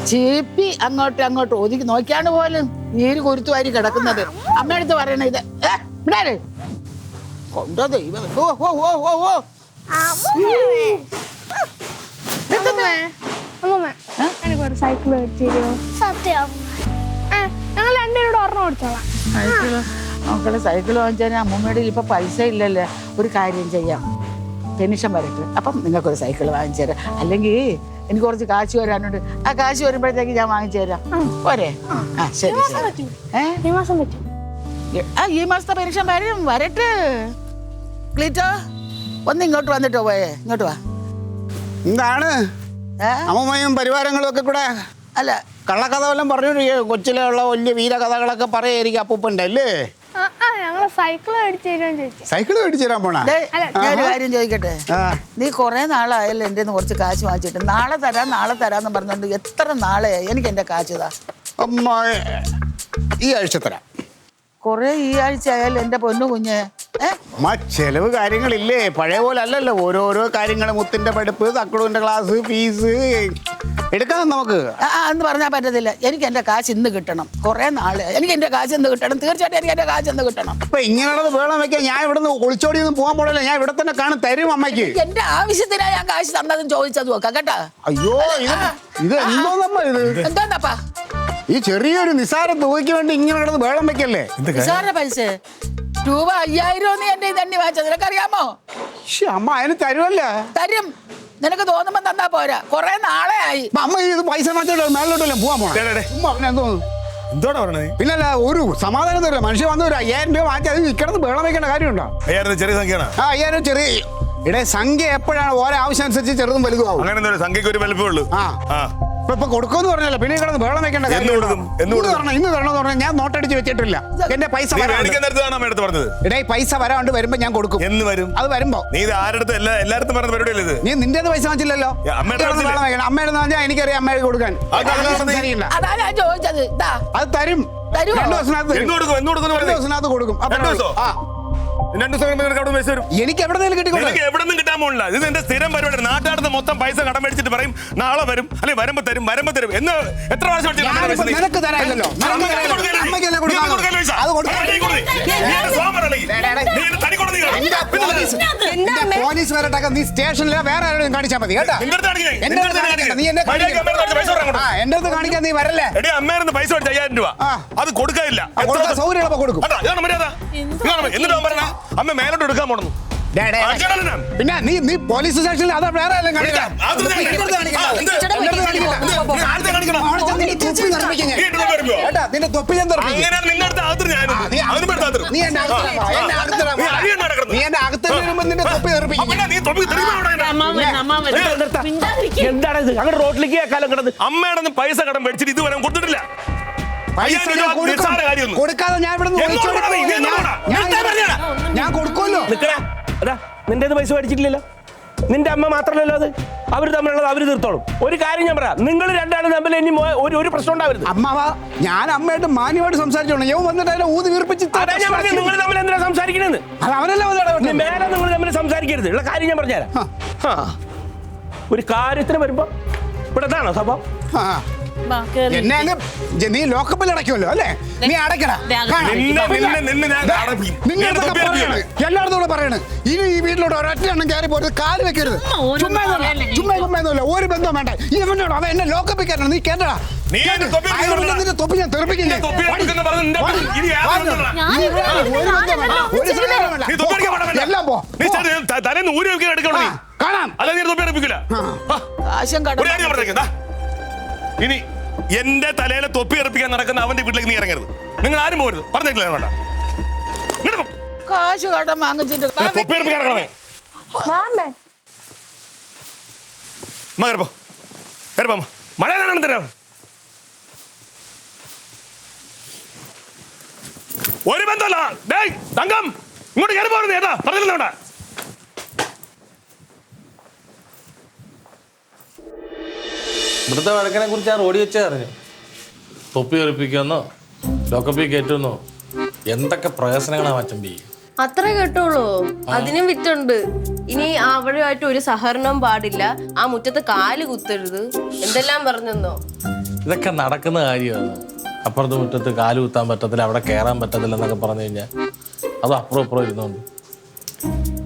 ചേപ്പി അങ്ങോട്ട് ഒതുക്കി നോക്കിയാണ് പോലും നീര് കുരുത്തുവാരി കിടക്കുന്നത്. അമ്മയടുത്ത് പറയണ ഇത് കൊണ്ടോ ദൈവം. എനിക്കൊരു സൈക്കിൾ വെച്ചിരുമോ? സത്യം ഞങ്ങൾ രണ്ടുപേരോട് ഓർമ്മ കൊടുത്തോളാം. മക്കളെ സൈക്കിൾ വാങ്ങിച്ചാൽ അമ്മൂമ്മയുടെ ഇപ്പൊ പൈസ ഇല്ലല്ലേ. ഒരു കാര്യം ചെയ്യാം, പെൻഷൻ വരട്ടെ, അപ്പം നിങ്ങൾക്കൊരു സൈക്കിൾ വാങ്ങിച്ചു തരാം. അല്ലെങ്കിൽ എനിക്ക് കുറച്ച് കാശ് വരാനുണ്ട്. ആ കാശ് വരുമ്പോഴത്തേക്ക് ഞാൻ വാങ്ങിച്ചു തരാം. പോരെ? ആ ശരി ശരി. ഈ മാസം പറ്റും. ഈ മാസത്തെ പെൻഷൻ വരട്ടെ. ക്ലീറ്റോ ഒന്ന് ഇങ്ങോട്ട് വന്നിട്ടോ പോയേ. ഇങ്ങോട്ട് വാ. എന്താണ് അമ്മമ്മയും പരിവാരങ്ങളും ഒക്കെ കൂടെ അല്ല കള്ളക്കഥ വല്ലതും പറഞ്ഞു കൊച്ചിലുള്ള വലിയ വീരകഥകളൊക്കെ പറയായിരിക്കും അപ്പൂപ്പുണ്ടല്ലേ? ഞങ്ങള് സൈക്കിൾ മേടിച്ചു തരുമെന്ന് ചോദിച്ചു. സൈക്കിൾ മേടിച്ചു തരാൻ പോണ? ഞാനൊരു കാര്യം ചോദിക്കട്ടെ, നീ കുറെ നാളായല്ലോ എൻ്റെ കുറച്ച് കാശ് വാങ്ങിച്ചിട്ട്. നാളെ തരാന്ന് പറഞ്ഞോണ്ട് എത്ര നാളെയായി? എനിക്ക് എൻ്റെ കാശ് താ. അമ്മ ഈ ആഴ്ച തരാം. കുറെ ഈ ആഴ്ച ആയാലും എൻ്റെ പൊന്നു കുഞ്ഞ്. അമ്മ ചെലവ് കാര്യങ്ങളില്ലേ, പഴയ പോലെ അല്ലല്ലോ. ഓരോരോ കാര്യങ്ങൾ, മുത്തിന്റെ പഠിപ്പ്, തക്കുടുവിന്റെ ക്ലാസ്, ഫീസ് എടുക്കാം നമുക്ക്. എന്ന് പറഞ്ഞാൽ പറ്റത്തില്ല. എനിക്ക് എൻ്റെ കാശ് ഇന്ന് കിട്ടണം. കുറെ നാളെ എനിക്ക് എൻ്റെ കാശ് ഇന്ന് കിട്ടണം. തീർച്ചയായിട്ടും എനിക്ക് എൻ്റെ കാശ് ഇന്ന് കിട്ടണം. ഇപ്പൊ ഇങ്ങനെയുള്ളത് വേണം വെക്കാൻ. ഞാൻ ഇവിടെ നിന്ന് ഒളിച്ചോടിയൊന്നും പോകാൻ പോകണല്ലോ. ഞാൻ ഇവിടെ തന്നെ കാണും, തരും അമ്മയ്ക്ക്. എന്റെ ആവശ്യത്തിനാ ഞാൻ കാശ് തന്നതും ചോദിച്ചതും ഒക്കെ കേട്ടാ. അയ്യോ ഇത് എന്തോന്നമ്മ ഇത്? എന്താന്നപ്പാ ഈ ചെറിയൊരു നിസാര തുകയ്ക്ക് വേണ്ടി ഇങ്ങനെ കിടന്ന് വേളം വെക്കല്ലേ? നിസാര പൈസ രൂപ 5000 നീ എന്റെ തന്നെ വാങ്ങിച്ചത് നിനക്കറിയാമോ? അമ്മ അതിന് തരുമല്ല. തരും. നിനക്ക് തോന്നുമ്പോ തന്നാ പോരാ. കുറെ നാളെ ആയി. അമ്മ ഇത് പൈസ മാറ്റോ മേലോട്ടല്ലേ പോവാൻ പോണേ? എന്തോടാ പറഞ്ഞത്? പിന്നല്ല ഒരു സമാധാനം തരില്ല. മനുഷ്യ വന്ന് ഒരു 5000 രൂപ വാങ്ങിച്ചാൽ അത് കിടന്ന് വേളം വെക്കേണ്ട കാര്യമുണ്ടോ? 5000 ചെറിയ സംഖ്യയാണ്. 5000 ചെറിയ ഇടേ സംഖ്യ എപ്പോഴാണ് ഓരോ ആവശ്യം അനുസരിച്ച് ചെറുതും വലുതും ആവും. അങ്ങനെ സംഖ്യക്ക് ഒരു വലിപ്പമേ ഉള്ളൂ. ഇപ്പൊ കൊടുക്കുമെന്ന് പറഞ്ഞല്ലോ, പിന്നെ കിടന്ന് വേളം വെക്കേണ്ട കാര്യം. ഇന്ന് തരണമെന്ന് പറഞ്ഞാൽ ഞാൻ നോട്ടടിച്ച് വെച്ചിട്ടില്ല. എന്റെ പൈസ ഇടേ പൈസ വരാണ്ട് വരുമ്പോ ഞാൻ കൊടുക്കും. എന്ന് വരും? അത് വരുമ്പോ. നീ ഇത് ആരുടെ എല്ലായിടത്തും പറഞ്ഞ പരിപാടിയല്ലേ? നീ നിന്റെ പൈസ വാങ്ങിച്ചില്ലല്ലോ. അമ്മയുടെ വാങ്ങിച്ചാൽ എനിക്കറിയാം അമ്മയുടെ കൊടുക്കാൻ. അതാ ഞാൻ ചോദിച്ചത്. അത് തരും. 2 ദിവസത്തിനകത്ത് കൊടുക്കും. എനിക്ക് എവിടെ നിന്നും കിട്ടാൻ പോണില്ല. ഇത് എന്റെ സ്ഥിരം പരിപാടി. നാട്ടുകാരുടെ മൊത്തം പൈസ കടം മേടിച്ചിട്ട് പറയും നാളെ വരും, അല്ലെങ്കിൽ വരുമ്പോ തരും എന്ന് എത്ര പ്രാവശ്യം പോലീസ് വരട്ടെ. നീ സ്റ്റേഷനിലെ വേറെ ആരോടും കാണിച്ചാൽ മതി കേട്ടോ. എന്റെ അടുത്ത് കാണിക്കാൻ നീ വരല്ലേ? അമ്മേന്ന് പൈസ മേടിച്ച് 5000 രൂപ അത് കൊടുക്കാനില്ല. സൗകര്യം കൊടുക്കും. എന്നിട്ട് പറഞ്ഞ അമ്മ മേലോട്ട് എടുക്കാൻ പോണു. പിന്നെ നീ പോലീസ് സ്റ്റേഷനിൽ അതാ വേറെ നിന്റെ തൊപ്പി ഞാൻ നീ എന്റെ അകത്ത് വരുമ്പോ നിന്റെ തൊപ്പി എന്താണിത്? അങ്ങനെ റോഡിലേക്ക് കാലം കിടന്ന് അമ്മയുടെ പൈസ കടം മേടിച്ചിട്ട് ഇതുവരെ കൊടുത്തിട്ടില്ല. കൊടുക്കാതെ ഞാൻ ഇവിടെ ഞാൻ കൊടുക്കുമല്ലോ. നിന്റെ പൈസ മേടിച്ചിട്ടില്ലല്ലോ. നിന്റെ അമ്മ മാത്രമല്ലല്ലോ അത്. അവർ തമ്മിലുള്ളത് അവർ തീർത്തോളും. ഒരു കാര്യം ഞാൻ പറയാം, നിങ്ങൾ രണ്ടാളും തമ്മിൽ ഇനി ഒരു പ്രശ്നം ഉണ്ടാവരുത്. അമ്മാവ ഞാൻ അമ്മയായിട്ട് മാന്യമായിട്ട് സംസാരിച്ചോളൂ. യവൻ വന്നിട്ട് അതിനെ ഊതി വീർപ്പിച്ച് നിങ്ങൾ തമ്മിൽ എന്തിനാ സംസാരിക്കണെന്ന്? അത് അവനല്ലേ മേലെ നിങ്ങൾ തമ്മിൽ സംസാരിക്കരുത്. ഉള്ള കാര്യം ഞാൻ പറഞ്ഞുതരാം. ഒരു കാര്യത്തിന് വരുമ്പോ ഇവിടെ താണോ സംഭവം? എന്നെ നീ ലോക്കപ്പിൽ അടയ്ക്കുമല്ലോ അല്ലേ? നീ അടയ്ക്കടാ. എല്ലായിടത്തും കൂടെ പറയണേ. ഇനി ഈ വീട്ടിലോട്ട് ഒരൊറ്റ എണ്ണം കയറി പോയിട്ട് കാല് വെക്കരുത്. ചുമ്മാ ഒരു ബന്ധം വേണ്ട. ഇവനോട് അവൻ എന്നെ ലോക്കപ്പിൽ കയറണം. നീ കേട്ടടാ. നിന്റെ തൊപ്പി ഞാൻ തെറിപ്പിക്കില്ലേ? എല്ലാം പോ. കാണാം. ഇനി എന്റെ തലയിലെ തൊപ്പി എറിപ്പിക്കാൻ നടക്കുന്ന അവന്റെ വീട്ടിലേക്ക് നീ ഇറങ്ങരുത്. നിങ്ങൾ ആരും പോരുത്. പറഞ്ഞിട്ടില്ല വേണ്ട. കാശ് കടം വാങ്ങിച്ചിട്ട് തൊപ്പി എറിപ്പിക്കാൻ ഇറങ്ങണേ. മഴ കാണാൻ തരാം. ഒരു ബന്ധമല്ല. തങ്കം ഇങ്ങോട്ട് കയറി പോരുന്നു. ഏതാ പറഞ്ഞില്ല. ഇവിടുത്തെ വഴക്കിനെ കുറിച്ച് ആ റോഡി വെച്ചേ അറിഞ്ഞു. തൊപ്പി ഉറപ്പിക്കുമെന്നോ ലോക്കപ്പി കയറ്റുമെന്നോ എന്തൊക്കെ പ്രഹസനങ്ങളാണ് മച്ചമ്പി. അത്രേ കേട്ടോളൂ. അതിനും വിറ്റുണ്ട്. ഇനി അവരുമായിട്ട് ഒരു സഹകരണവും പാടില്ല. ആ മുറ്റത്ത് കാല് കുത്തരുത്, എന്തെല്ലാം പറഞ്ഞെന്നോ. ഇതൊക്കെ നടക്കുന്ന കാര്യമാണ്. അപ്പുറത്തെ മുറ്റത്ത് കാല് കുത്താൻ പറ്റത്തില്ല, അവിടെ കയറാൻ പറ്റത്തില്ല എന്നൊക്കെ പറഞ്ഞു കഴിഞ്ഞാൽ അത് അപ്പുറം ഇരുന്നുണ്ട്.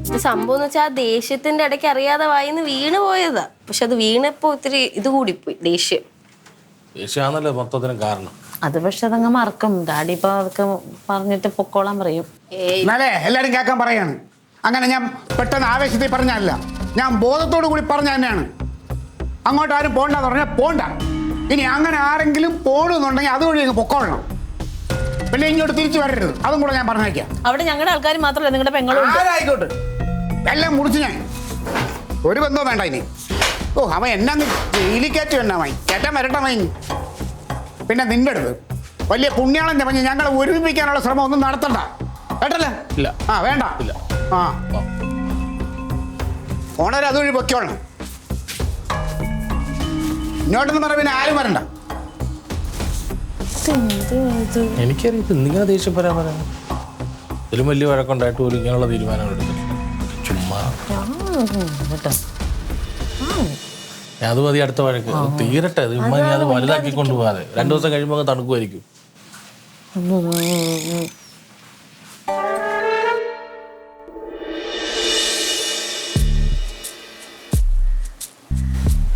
ഇത് സംഭവം എന്ന് വെച്ചാൽ ആ ദേഷ്യത്തിന്റെ ഇടയ്ക്ക് അറിയാതെ വായിന്ന് വീണ് പോയതാ. പക്ഷെ അത് വീണപ്പോ ഒത്തിരി ഇത് കൂടിപ്പോയി, ദേഷ്യം. ദേഷ്യമാണല്ലോ മൊത്തത്തിനും കാരണം. അത് പക്ഷെ അതങ്ങ് മറക്കും. ഡാഡി ഇപ്പൊ അതൊക്കെ പറഞ്ഞിട്ട് പൊക്കോളാൻ പറയും. എന്നാലേ എല്ലാരും കേൾക്കാൻ പറയാണ്. അങ്ങനെ ഞാൻ പെട്ടെന്ന് ആവേശത്തിൽ പറഞ്ഞല്ല, ഞാൻ ബോധത്തോടു കൂടി പറഞ്ഞ തന്നെയാണ്. അങ്ങോട്ട് ആരും പോണ്ടെന്ന് പറഞ്ഞാൽ പോണ്ട. ഇനി അങ്ങനെ ആരെങ്കിലും പോടുന്നുണ്ടെങ്കിൽ അതുവഴി അങ്ങ് പൊക്കോളണം. പിന്നെ ഇങ്ങോട്ട് തിരിച്ചു വരരുത്. അതും കൂടെ ഞാൻ പറഞ്ഞേക്കാം. അവിടെ ഞങ്ങളുടെ ആൾക്കാർ മാത്രമല്ല, നിങ്ങളുടെ പെങ്ങളും ആരായിക്കോട്ടെ എല്ലാം മുറിച്ച് ഞാൻ ഒരു ബന്ധവും വേണ്ട ഇനി. ഓ അവൻ എന്നാ ജയിലിക്കയറ്റി എന്നാ വാങ്ങി ചേട്ടൻ വരട്ടെ വാങ്ങി. പിന്നെ നിന്റെ അടുത്ത് വലിയ പുണ്യാളന്റെ പറഞ്ഞ് ഞങ്ങളെ ഒരുമിപ്പിക്കാനുള്ള ശ്രമം ഒന്നും നടത്തണ്ട കേട്ടല്ലേ? ഇല്ല. ആ വേണ്ട. ഇല്ല. ആ ഓണർ അതുവഴി പൊക്കോളണം. ഇങ്ങോട്ടൊന്നും പറഞ്ഞ പിന്നെ ആരും വരണ്ട. എനിക്കറിയാം നിങ്ങൾ ദേഷ്യപ്പെടാൻ പറയാം. ഇതിലും വലിയ വഴക്കുണ്ടായിട്ട് പോലും ഇങ്ങനെയുള്ള തീരുമാനം എടുത്തില്ല. ചുമ്മാ ഞാൻ അത് മതി. അടുത്ത വഴക്ക് തീരട്ടെ. ഇത് ഉമ്മ ഞാൻ അത് വലുതാക്കി കൊണ്ടുപോകാതെ 2 ദിവസം കഴിയുമ്പോൾ തണുക്കുമായിരിക്കും.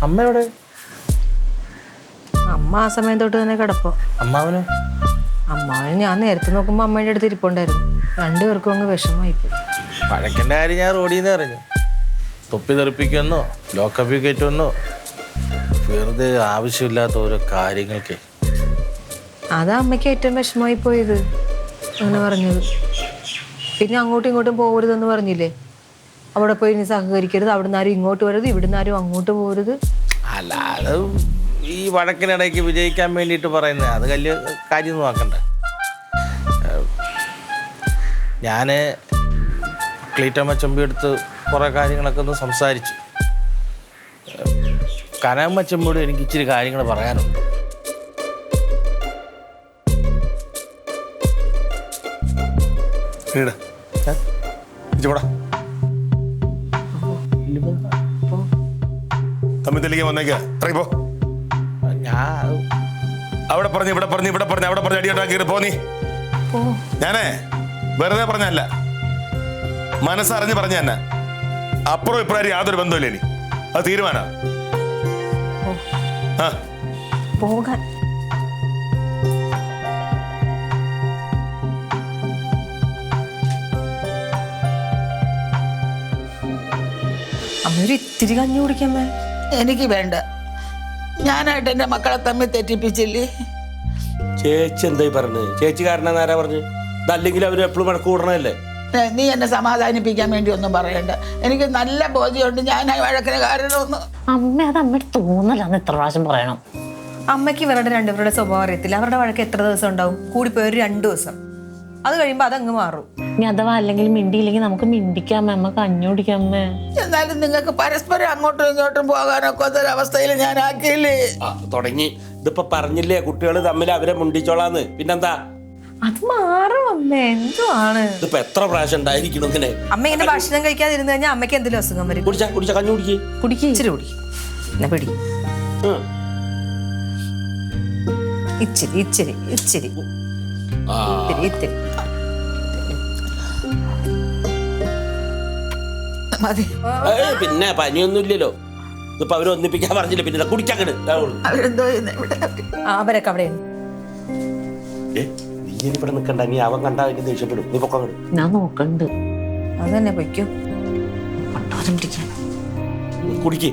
അമ്മ എവിടെ? അമ്മ ആ സമയം തൊട്ട് തന്നെ കിടപ്പോ. അമ്മാവന് അമ്മാവന് ഞാൻ നേരത്തെ നോക്കുമ്പോ അമ്മയുടെ അടുത്ത് ഇരിപ്പുണ്ടായിരുന്നു. രണ്ടുപേർക്കും അങ്ങ് വിഷമമായിപ്പോയി. പഴക്കൻ്റെ കാര്യം ഞാൻ റോഡിൽ നിന്ന് അറിഞ്ഞു. തൊപ്പി തെറിപ്പിക്കുമെന്നോ ലോക്കപ്പിൽ കയറ്റുമെന്നോ വെറുതെ ആവശ്യമില്ലാത്ത ഓരോ കാര്യങ്ങൾക്ക്. അതാ അമ്മയ്ക്ക് ഏറ്റവും വിഷമമായി പോയത് അങ്ങനെ പറഞ്ഞത്. പിന്നെ അങ്ങോട്ടും ഇങ്ങോട്ടും പോകരുതെന്ന് പറഞ്ഞില്ലേ? അവിടെ പോയി ഇനി സഹകരിക്കരുത്, അവിടുന്ന് ആരും ഇങ്ങോട്ട് വരരുത്, ഇവിടുന്ന് ആരും അങ്ങോട്ട് പോകരുത്. അല്ലാതെ ഈ വഴക്കിനിടയ്ക്ക് വിജയിക്കാൻ വേണ്ടിയിട്ട് പറയുന്നത് അത് വലിയ കാര്യമൊന്നും ആക്കണ്ട. ഞാൻ ക്ലീറ്റമ്മ ചെമ്പി എടുത്ത് കുറേ കാര്യങ്ങളൊക്കെ ഒന്ന് സംസാരിച്ചു. കനമ്മ ചെമ്പോട് എനിക്ക് ഇച്ചിരി കാര്യങ്ങൾ പറയാനുണ്ട്. തമ്മിൽ വന്നേക്കാ ഇറങ്ങിപ്പോ. ഞാൻ അവിടെ പറഞ്ഞു ഇവിടെ പറഞ്ഞു ഇവിടെ പറഞ്ഞു അവിടെ പറഞ്ഞ് അടിയോട്ടാക്കി പോ. നീ ഞാനേ വെറുതെ പറഞ്ഞല്ല, മനസ്സറിഞ്ഞ് പറഞ്ഞ തന്നെ. അപ്പുറം ഇപ്പുറം യാതൊരു ബന്ധമില്ല. ഇനി അത് തീരുമാനം. ആ പോകാൻ അമ്മ ഒരു ഇത്തിരി കഞ്ഞി കുടിക്കാമേ. എനിക്ക് വേണ്ട. ഞാനായിട്ട് എൻ്റെ മക്കളെ തമ്മിൽ തെറ്റിപ്പിച്ചില്ലേ? ചേച്ചി എന്തായി പറഞ്ഞത്? ചേച്ചി കാരണം ആരാ പറഞ്ഞു? ഇതല്ലെങ്കിൽ അവർ എപ്പോഴും വഴക്ക് കൂടണല്ലേ? നീ എന്നെ സമാധാനിപ്പിക്കാൻ വേണ്ടി ഒന്നും പറയണ്ട. എനിക്ക് നല്ല ബോധ്യമുണ്ട് ഞാൻ ആ വഴക്കിന് കാരണമൊന്നും. അമ്മ അത് അമ്മയുടെ തോന്നലാന്ന് എത്ര പ്രാവശ്യം പറയണം. അമ്മയ്ക്ക് ഇവരുടെ രണ്ടുപേരുടെ സ്വഭാവം അറിയത്തില്ല. അവരുടെ വഴക്ക് എത്ര ദിവസം ഉണ്ടാവും? കൂടിപ്പോയി ഒരു 2 ദിവസം. അത് കഴിയുമ്പോൾ അതങ്ങ് മാറും. ഇനി അഥവാ അല്ലെങ്കിൽ മിണ്ടിയില്ലെങ്കിൽ നമുക്ക് മിണ്ടിക്കാമേ, അമ്മ കഞ്ഞി കുടിക്കാമേ. എന്നാലും നിങ്ങൾക്ക് പരസ്പരം അങ്ങോട്ടും ഇങ്ങോട്ടും പോകാനൊക്കെ ഒരവസ്ഥയിൽ ഞാൻ ആക്കിയില്ലേ? തുടങ്ങി. ഇതിപ്പോ പറഞ്ഞില്ലേ കുട്ടികൾ തമ്മിൽ അവരെ മുണ്ടിച്ചോളാന്ന്. പിന്നെന്താ? അത് മാറും അമ്മേ. എന്തുവാണ് ഇതിപ്പോ എത്ര പ്രാവശ്യം ഉണ്ടായിരിക്കണം ഇങ്ങനെ? അമ്മ ഇങ്ങനെ ഭക്ഷണം കഴിക്കാതിരുന്നു കഴിഞ്ഞാൽ അമ്മയ്ക്ക് എന്തെങ്കിലും അസുഖം വരും. കുടിച്ച കഞ്ഞി കുടിക്കേ. ഇച്ചിരി കുടി. എന്നാ പിടി. ഇച്ചിരി ഇച്ചിരി ഇച്ചിരി ഇത്തിരി ഇത്തിരി മതി. പിന്നെ പനിയൊന്നും ഇല്ലല്ലോ. ഇതിപ്പോ അവര് ഒന്നിപ്പിക്കാൻ പറഞ്ഞില്ല. പിന്നെ കുടിക്കാക്കട്. അവരെന്തോ ഇവിടെ അവരൊക്കെ അവിടെ നീ ഇവിടെ നിൽക്കണ്ട. നീ അവൻ കണ്ടാ എനിക്ക് ദേഷ്യപ്പെടും. നീ പൊക്കം കണ്ടു. ഞാൻ നോക്കണ്ട്. അത് തന്നെ പൊയ്ക്കോ. പട്ടാരം പിടിക്കാൻ കുടിക്കേ.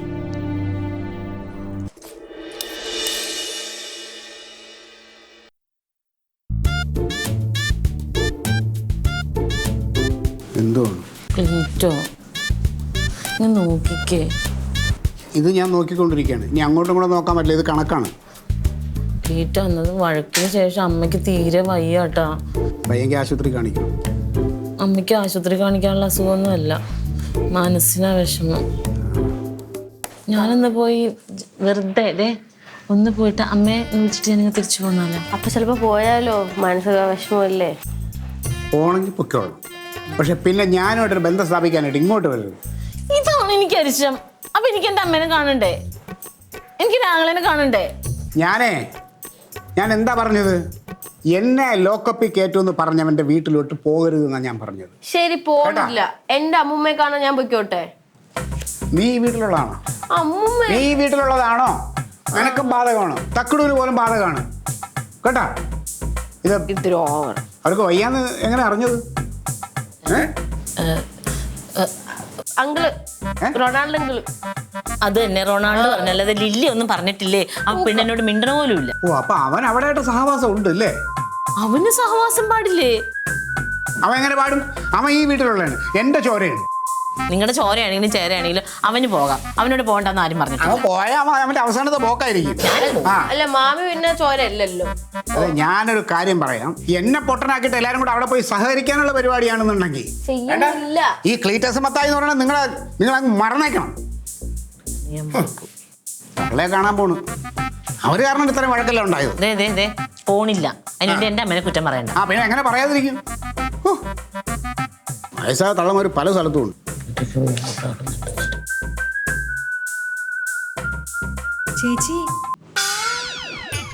എന്തോ ക്ലീറ്റോ ഞാൻ നോക്കിക്കേ. ഇത് ഞാൻ നോക്കിക്കൊണ്ടിരിക്കുകയാണ്. ഇനി അങ്ങോട്ടും കൂടെ നോക്കാൻ പറ്റില്ല. ഇത് കണക്കാണ്. ക്ലീറ്റോ എന്നത് വഴക്കിന് ശേഷം അമ്മയ്ക്ക് തീരെ വയ്യാട്ടാ. പയ്യങ്കി ആശുപത്രി കാണിക്കണം. അമ്മയ്ക്ക് ആശുപത്രി കാണിക്കാനുള്ള അസുഖമൊന്നുമല്ല, മനസ്സിനാ വിഷമം. ഞാനൊന്ന് പോയി വെറുതെ ഒന്ന് പോയിട്ട് അമ്മയെ വിളിച്ചിട്ട് ഞാനിങ്ങനെ തിരിച്ചു പോന്നാലോ? അപ്പൊ ചിലപ്പോ പോയാലോ? മാനസിക വിഷമല്ലേ? പോണെങ്കിൽ പൊക്കോളാം. പക്ഷെ പിന്നെ ഞാനോട്ടൊരു ബന്ധം സ്ഥാപിക്കാനായിട്ട് ഇങ്ങോട്ട് വരരുത്. ഇതാണ് എനിക്ക് അരിശം. അപ്പൊ എനിക്ക് എൻ്റെ അമ്മേനെ കാണണ്ടേ? എനിക്ക് രാങ്ങളേനെ കാണണ്ടേ? ഞാൻ എന്താ പറഞ്ഞത്? എന്നെ ലോക്കപ്പിൽ കയറ്റുമെന്ന് പറഞ്ഞവന്റെ വീട്ടിലോട്ട് പോകരുതെന്നാണ് ഞാൻ പറഞ്ഞത്. ശരി, പോണില്ല. എന്റെ അമ്മൂമ്മയെ കാണാൻ ഞാൻ പൊയ്ക്കോട്ടെ? നീ ഈ വീട്ടിലുള്ളതാണോ? അമ്മൂമ്മ നീ ഈ വീട്ടിലുള്ളതാണോ? നിനക്കും ബാധകമാണ്, തക്കുടൂര് പോലും ബാധകമാണ് കേട്ടാ. ഇത് ഓവർ. അവർക്ക് വയ്യാന്ന് എങ്ങനെ അറിഞ്ഞത്? Uncle, Ronaldo uncle. അത് തന്നെ റൊണാൾഡോ പറഞ്ഞല്ലേ, അത് ലില്ലി ഒന്നും പറഞ്ഞിട്ടില്ലേ? ആ പെണ്ണിനോട് മിണ്ടണ പോലും ഇല്ല. ഓ, അപ്പൊ അവൻ അവിടെ ആയിട്ട് സഹവാസം ഉണ്ട് അല്ലേ? അവന് സഹവാസം പാടില്ലേ? അവൻ എങ്ങനെ പാടും? അവൻ ഈ വീട്ടിലുള്ളതാണ്, എന്റെ ചോരയാണ്. നിങ്ങളുടെ ചോരയാണെങ്കിലും ചേരയാണെങ്കിലും അവന് പോകാം. അവനോട് പോകണ്ടെന്ന് ആരും പറഞ്ഞിട്ടില്ല. അവൻ പോയാൽ അവന്റെ അവസാനത്തെ പോക്കായിരിക്കും. ആ, അല്ല, മാമി പിന്നെ ചോരയല്ലല്ലോ. അതെ, ഞാനൊരു കാര്യം പറയാം. എന്നെ പൊട്ടനാക്കിയിട്ട് എല്ലാരും കൂടെ അവിടെ പോയി സഹകരിക്കാനുള്ള പരിപാടിയാണെന്നുണ്ടെങ്കിൽ ചെയ്യുന്നില്ല. ഈ ക്ലീറ്റസ് മത്തായി എന്ന് പറഞ്ഞാൽ നിങ്ങൾ മറന്നേക്കണം. മക്കളെ കാണാൻ പോണു. അവര് കാരണം ഇത്രയും വഴക്കെല്ലാം ഉണ്ടായത്. പോണില്ല. അതിനുവേണ്ടി എന്റെ അമ്മേനെ കുറ്റം പറയണ്ട. ആ, പിന്നെ എങ്ങനെ പറയാതിരിക്കും? വയസ്സായ തള്ളമാര് പല സ്ഥലത്തും ഉണ്ട്. ചേച്ചി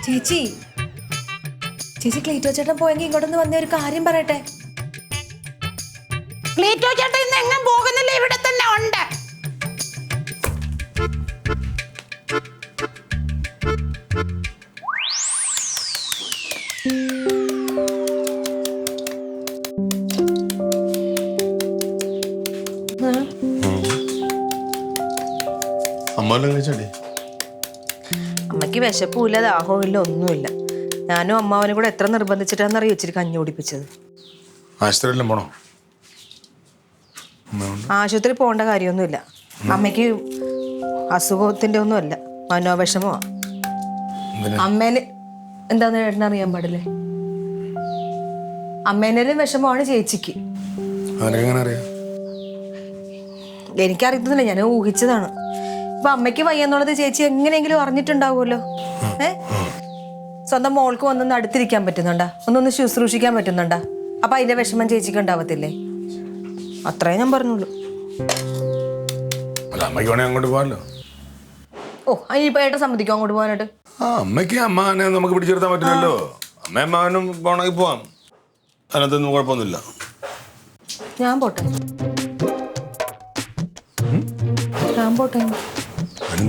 ചേച്ചി ചേച്ചി ക്ലീറ്റോ ചേട്ടൻ പോയെങ്കിൽ ഇങ്ങോട്ടൊന്ന് വന്ന ഒരു കാര്യം പറയട്ടെ. ക്ലീറ്റോ ചേട്ടൻ ഇന്ന് എങ്ങും പോകുന്നില്ല, ഇവിടെ തന്നെ ഉണ്ട്. അമ്മയ്ക്ക് വിശപ്പുമില്ല, ദാഹവും ഇല്ല, ഒന്നുമില്ല. ഞാനും അമ്മാവനും കൂടെ എത്ര നിർബന്ധിച്ചിട്ടാണെന്നറിയോ ഇച്ചിരി കഞ്ഞി കുടിപ്പിച്ചത്. ആശുപത്രിയിലും പോണോ? ആശുപത്രി പോകേണ്ട കാര്യമൊന്നുമില്ല. അമ്മയ്ക്ക് അസുഖത്തിന്റെ ഒന്നും അല്ല, മനോവിഷമോ. അമ്മേന് എന്താന്ന് ഏട്ടനറിയാൻ പാടില്ലേ? അമ്മേനേലും വിഷമമാണ് ചേച്ചിക്ക്. എനിക്കറിയത്തില്ല, ഞാൻ ഊഹിച്ചതാണ്. ഇപ്പൊ അമ്മയ്ക്ക് വയ്യെന്നുള്ളത് ചേച്ചി എങ്ങനെയെങ്കിലും അറിഞ്ഞിട്ടുണ്ടാവുമല്ലോ. സ്വന്തം മോൾക്ക് വന്നൊന്ന് അടുത്തിരിക്കാൻ പറ്റുന്നുണ്ടാ, ഒന്നൊന്ന് ശുശ്രൂഷിക്കാൻ പറ്റുന്നുണ്ടാ? അപ്പൊ അതിന്റെ വിഷമം ചേച്ചിക്ക് ഉണ്ടാവത്തില്ലേ? അത്രേ ഞാൻ പറഞ്ഞുള്ളൂ. അമ്മയ്ക്ക് വേണേ അങ്ങോട്ട് പോകാമല്ലോ. ഓ, അതിനിപ്പോ ഏട്ടൻ സമ്മതിക്കും അങ്ങോട്ട് പോകാനായിട്ട്? അമ്മയ്ക്ക് അമ്മാനെ നമുക്ക് പിടിച്ചെടുത്താൻ പറ്റില്ലല്ലോ. അമ്മയും അമ്മാവനും പോണെങ്കിൽ പോവാം, അതിനകത്തൊന്നും കുഴപ്പമൊന്നുമില്ല. ഞാൻ പോട്ടെ, ഞാൻ പോട്ടെ.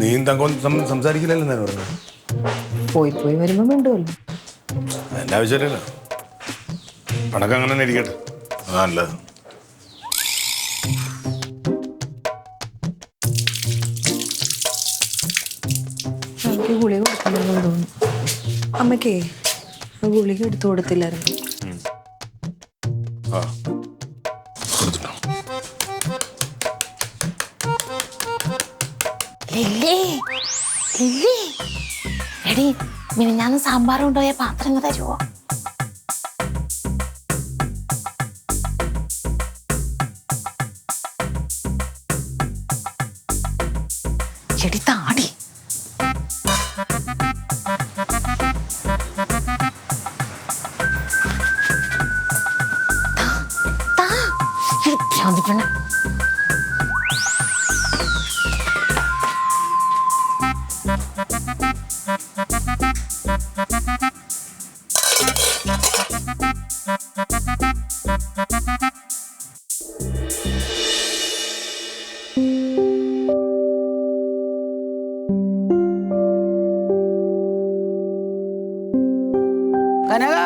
നീയും തങ്കം സംസാരിക്കില്ലല്ലോ ഞാൻ പറഞ്ഞത്. പോയി പോയി വരുമ്പോ മിണ്ടുമല്ലോ. എൻ്റെ ആവശ്യമില്ലല്ലോ. പണക്കം അങ്ങനെ തന്നെ ഇരിക്കട്ടെ, നല്ലത്. എനിക്ക് ഗുളിക കൊടുക്കണമെന്ന് തോന്നുന്നു. അമ്മയ്ക്കേ ഗുളിക എടുത്തു കൊടുത്തില്ലായിരുന്നു. ആ, കൊടുത്തിട്ടോ? എടി, മിനിഞ്ഞാന്ന് സാമ്പാർ കൊണ്ടുപോയ പാത്രം തരുമോ? എടി താടി. ഭ്രാന്തിപ്പെണ്ണ. കനക,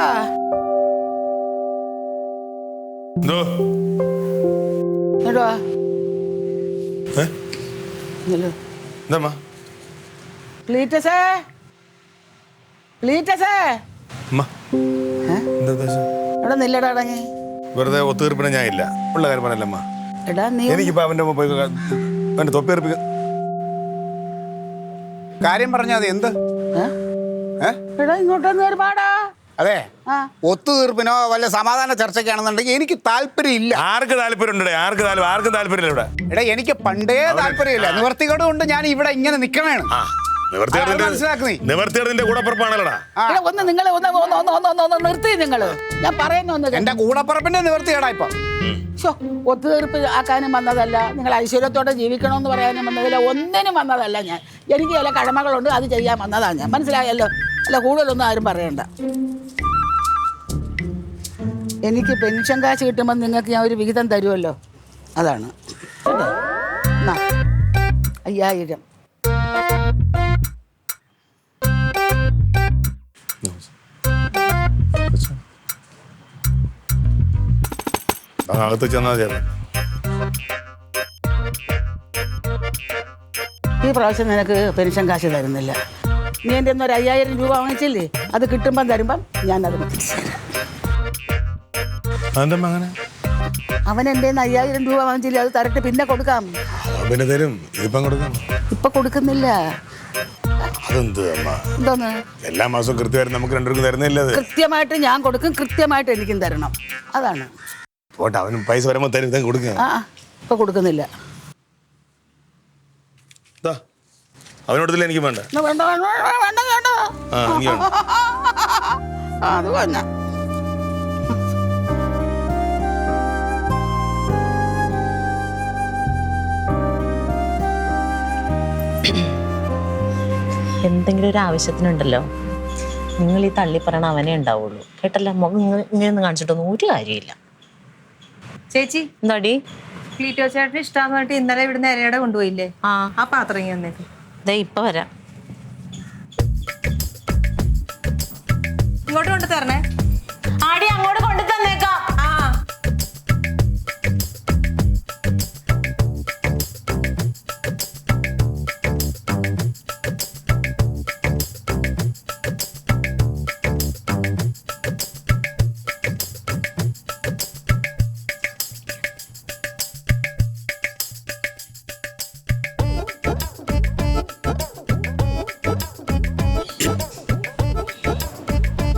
എന്തോ ഇങ്ങോട്ട് വാ. എന്താ ക്ലീറ്റസേ, ക്ലീറ്റസേ. എടാ നില്ലടാ, അടങ്ങി. വെറുതെ ഒത്തുതീർപ്പിനെ ഞാൻ ഇല്ല. ഉള്ള കാര്യം പറഞ്ഞല്ലമ്മ. എടാ നീ എനിക്കിപ്പോ അവന്റെ പോയി അവന്റെ തൊപ്പി എറിപ്പിക്ക. കാര്യം പറഞ്ഞാൽ അത് എന്ത്? എടാ ഇങ്ങോട്ടൊന്ന് ഒരുപാടാ. അതെ, ഒത്തുതീർപ്പിനോ വല്ല സമാധാന ചർച്ചയ്ക്കാണെന്നുണ്ടെങ്കിൽ എനിക്ക് താല്പര്യം ഇല്ല. ആർക്ക് താല്പര്യം? ആർക്കും താല്പര്യമില്ല ഇവിടെ. എടാ, എനിക്ക് പണ്ടേ താല്പര്യമില്ല. നിവർത്തികേട് കൊണ്ട് ഞാൻ ഇവിടെ ഇങ്ങനെ നിക്കണേണ്. നിവർത്തിയുടെ കൂടപ്പുറപ്പാണല്ലോടാ. ഒന്ന് നിങ്ങളെ ഒന്ന് നിർത്തി. നിങ്ങള് ഞാൻ പറയുന്ന ഒന്ന് എന്റെ കൂടപ്പുറപ്പിന്റെ നിവർത്തികേടാ ഇപ്പൊ. ഒത്തുതീർപ്പ് ആക്കാനും വന്നതല്ല, നിങ്ങൾ ഐശ്വര്യത്തോടെ ജീവിക്കണമെന്ന് പറയാനും വന്നതല്ല, ഒന്നിനും വന്നതല്ല ഞാൻ. എനിക്ക് ചില കടമകളുണ്ട്, അത് ചെയ്യാൻ വന്നതാണ് ഞാൻ. മനസ്സിലായല്ലോ? അല്ല, കൂടുതലൊന്നും ആരും പറയണ്ട. എനിക്ക് പെൻഷൻ കാശ് കിട്ടുമ്പോൾ നിങ്ങൾക്ക് ഞാൻ ഒരു വിഹിതം തരുമല്ലോ, അതാണ്. കേട്ടോ? എന്നാ 5000. അകത്ത് ചെന്നാൽ മതി. ഈ പ്രാവശ്യം നിനക്ക് പെൻഷൻ കാശ് തരുന്നില്ല. നീ എൻ്റെ ഒരു 5000 രൂപ വാങ്ങിച്ചില്ലേ, അത് കിട്ടുമ്പം തരുമ്പം ഞാനത് തിരിച്ചു തരാം. അങ്ങനെ അവൻ എൻ്റെ 5000 രൂപ വാങ്ങിച്ചില്ലേ, അത് തരട്ടെ, പിന്നെ കൊടുക്കാം. പിന്നെ തരും. ഇപ്പം കൊടുക്കാം. ഇപ്പൊ കൊടുക്കുന്നില്ല. അതെന്ത് അമ്മ? എന്തോന്ന്? എല്ലാ മാസവും കൃത്യമായിട്ട് നമുക്ക് രണ്ടുപേർക്കും തരുന്നില്ല. കൃത്യമായിട്ട് ഞാൻ കൊടുക്കും, കൃത്യമായിട്ട് എനിക്കും തരണം, അതാണ്. പോട്ടെ, അവന് പൈസ വരുമ്പോൾ തരും, ഇതും കൊടുക്കുക. ഇപ്പൊ കൊടുക്കുന്നില്ല. അവനോടത്തില്ല, എനിക്ക് വേണ്ട. വേണ്ട വേണ്ട വേണ്ട വേണ്ട. എനിക്ക് വേണ്ട. അത് തന്നെ. എന്തെങ്കിലും ഒരു ആവശ്യത്തിനുണ്ടല്ലോ, നിങ്ങൾ ഈ തള്ളി പറയണ അവനെ ഉണ്ടാവുള്ളൂ. കേട്ടല്ലോ? മുഖം ഇങ്ങനെ കാണിച്ചിട്ടൊന്നും ഒരു കാര്യമില്ല. ചേച്ചി എന്താടി? ക്ലീറ്റോ ചേട്ടന് ഇഷ്ടമാന്ന് പറഞ്ഞിട്ട് ഇന്നലെ ഇവിടുന്ന് ഇരയുടെ കൊണ്ടുപോയില്ലേ? ആ പാത്രം ഇങ്ങനെ വന്നേക്ക്. ദേ ഇപ്പൊ വരാം. ഇങ്ങോട്ട് കൊണ്ട് തരണേ. ആടി അങ്ങോട്ട് കൊണ്ടു തന്നേക്കാം.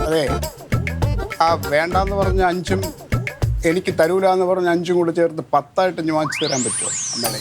അതെ, ആ വേണ്ടാന്ന് പറഞ്ഞ 5ഉം എനിക്ക് തരൂല എന്ന് പറഞ്ഞ 5ഉം കൂടെ ചേർത്ത് 10 ആയിട്ട് വാങ്ങിച്ചു തരാൻ പറ്റുമോ അമ്മേ?